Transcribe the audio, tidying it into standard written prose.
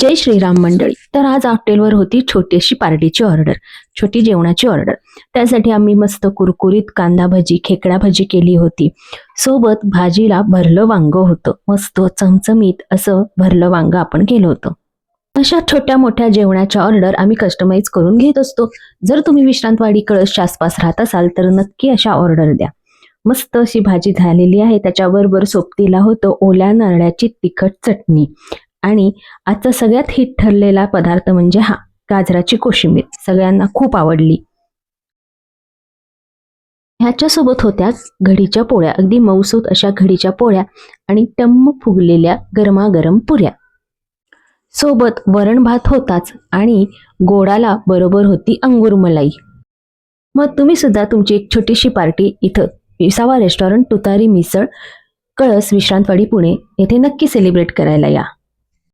जय श्रीराम मंडळी. तर आज हॉटेलवर होती छोटीशी पार्टीची ऑर्डर, छोटी जेवणाची ऑर्डर. त्यासाठी आम्ही मस्त कुरकुरीत कांदा भजी, खेकडा भजी केली होती. सोबत भाजीला भरलं वांग होतं, मस्त चमचमीत असं भरलं वांग आपण केलं होतं. अशा छोट्या मोठ्या जेवणाच्या ऑर्डर आम्ही कस्टमाइज करून घेत असतो. जर तुम्ही विश्रांतवाडी कळसच्या आसपास राहत असाल तर नक्की अशा ऑर्डर द्या. मस्त अशी भाजी झालेली आहे. त्याच्याबरोबर सोबतीला होतं ओल्या नारळाची तिखट चटणी आणि आजचा सगळ्यात हिट ठरलेला पदार्थ म्हणजे गाजराची कोशिंबीर. सगळ्यांना खूप आवडली. ह्याच्यासोबत होत्या घडीच्या पोळ्या, अगदी मऊसूत अशा घडीच्या पोळ्या आणि टम्म फुगलेल्या गरमागरम पुऱ्या. सोबत वरण भात होताच आणि गोडाला बरोबर होती अंगूर मलाई. मग तुम्ही सुद्धा तुमची एक छोटीशी पार्टी इथं विसावा रेस्टॉरंट तुतारी मिसळ, कळस, विश्रांतवाडी, पुणे येथे नक्की सेलिब्रेट करायला या.